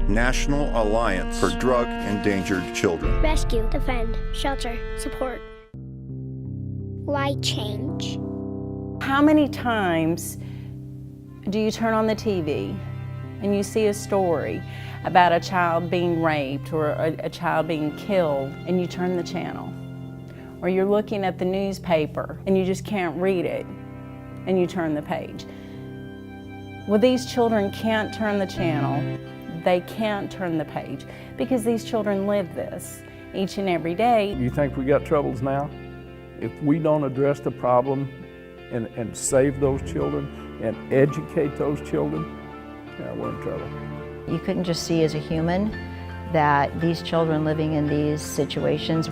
National Alliance for Drug Endangered Children. Rescue, defend, shelter, support. Why change? How many times do you turn on the TV and you see a story about a child being raped or a child being killed and you turn the channel? Or you're looking at the newspaper and you just can't read it and you turn the page. Well, these children can't turn the channel. They can't turn the page because these children live this each and every day. You think we got troubles now? If we don't address the problem and save those children and educate those children, yeah, we're in trouble. You couldn't just see as a human that these children living in these situations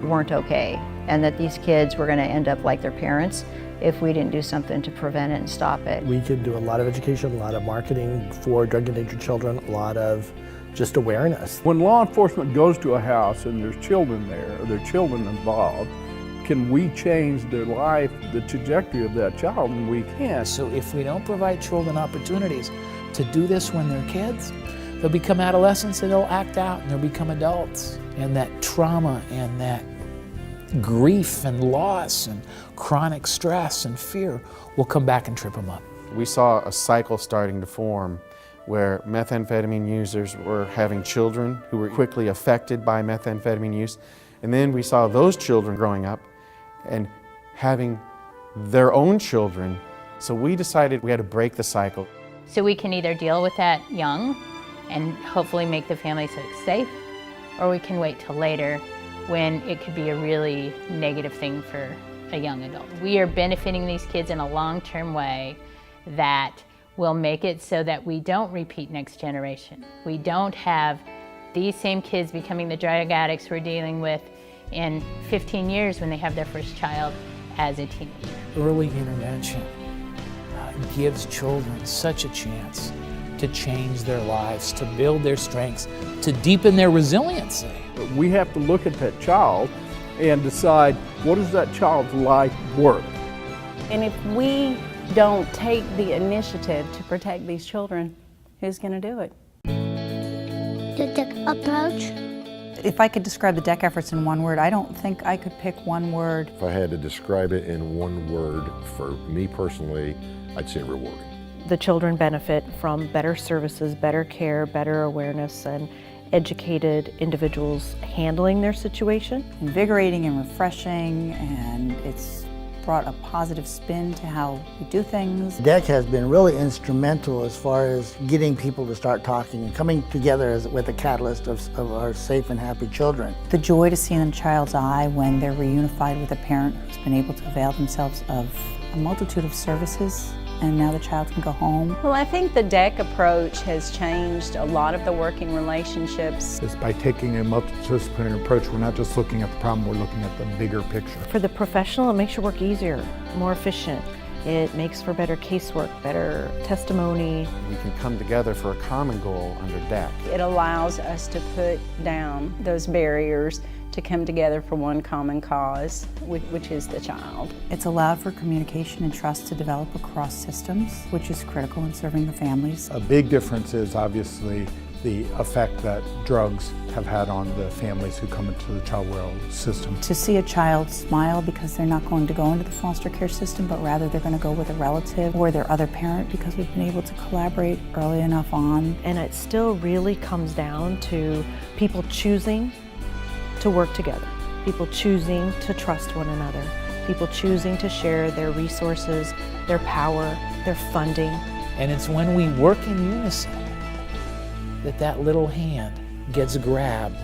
weren't okay, and that these kids were going to end up like their parents if we didn't do something to prevent it and stop it. We could do a lot of education, a lot of marketing for drug-endangered children, a lot of just awareness. When law enforcement goes to a house and there's children there, or there are children involved, can we change their life, the trajectory of that child? And we can. So if we don't provide children opportunities to do this when they're kids, they'll become adolescents and they'll act out and they'll become adults. And that trauma and that grief and loss and chronic stress and fear will come back and trip them up. We saw a cycle starting to form where methamphetamine users were having children who were quickly affected by methamphetamine use. And then we saw those children growing up and having their own children. So we decided we had to break the cycle. So we can either deal with that young and hopefully make the family safe, or we can wait till later when it could be a really negative thing for a young adult. We are benefiting these kids in a long-term way that will make it so that we don't repeat next generation. We don't have these same kids becoming the drug addicts we're dealing with in 15 years when they have their first child as a teenager. Early intervention gives children such a chance to change their lives, to build their strengths, to deepen their resiliency. We have to look at that child and decide, what is that child's life worth? And if we don't take the initiative to protect these children, who's going to do it? The DEC approach. If I could describe the DEC efforts in one word, I don't think I could pick one word. If I had to describe it in one word, for me personally, I'd say rewarding. The children benefit from better services, better care, better awareness, and educated individuals handling their situation. Invigorating and refreshing, and it's brought a positive spin to how we do things. DEC has been really instrumental as far as getting people to start talking and coming together with a catalyst of our safe and happy children. The joy to see in a child's eye when they're reunified with a parent who's been able to avail themselves of a multitude of services, and now the child can go home. Well, I think the DEC approach has changed a lot of the working relationships. It's by taking a multidisciplinary approach, we're not just looking at the problem, we're looking at the bigger picture. For the professional, it makes your work easier, more efficient. It makes for better casework, better testimony. We can come together for a common goal under DEC. It allows us to put down those barriers to come together for one common cause, which is the child. It's allowed for communication and trust to develop across systems, which is critical in serving the families. A big difference is obviously the effect that drugs have had on the families who come into the child welfare system. To see a child smile because they're not going to go into the foster care system, but rather they're going to go with a relative or their other parent because we've been able to collaborate early enough on. And it still really comes down to people choosing to work together, people choosing to trust one another, people choosing to share their resources, their power, their funding. And it's when we work in unison that that little hand gets grabbed,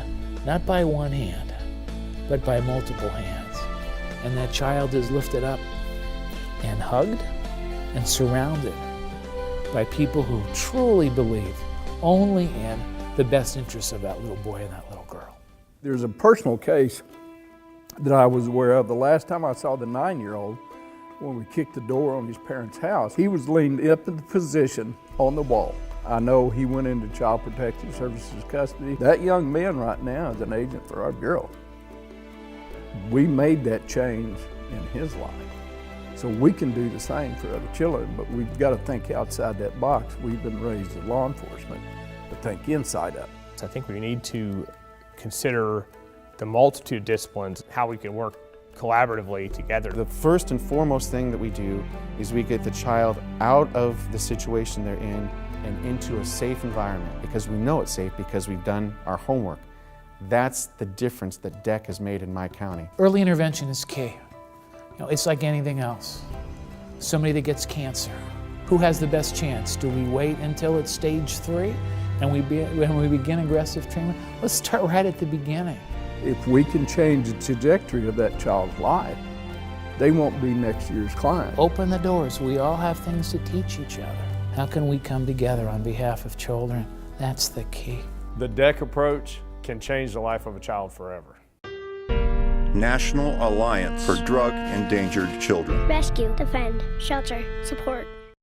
not by one hand, but by multiple hands. And that child is lifted up and hugged and surrounded by people who truly believe only in the best interests of that little boy and that little girl. There's a personal case that I was aware of. The last time I saw the 9-year-old, when we kicked the door on his parents' house, he was leaned up in the position on the wall. I know he went into Child Protective Services custody. That young man right now is an agent for our Bureau. We made that change in his life. So we can do the same for other children, but we've got to think outside that box. We've been raised as law enforcement but think inside up. I think we need to consider the multitude of disciplines, how we can work collaboratively together. The first and foremost thing that we do is we get the child out of the situation they're in and into a safe environment, because we know it's safe because we've done our homework. That's the difference that DEC has made in my county. Early intervention is key. It's like anything else. Somebody that gets cancer, who has the best chance? Do we wait until it's stage 3 and when we begin aggressive treatment? Let's start right at the beginning. If we can change the trajectory of that child's life, they won't be next year's client. Open the doors. We all have things to teach each other. How can we come together on behalf of children? That's the key. The DEC approach can change the life of a child forever. National Alliance for Drug Endangered Children. Rescue, defend, shelter, support.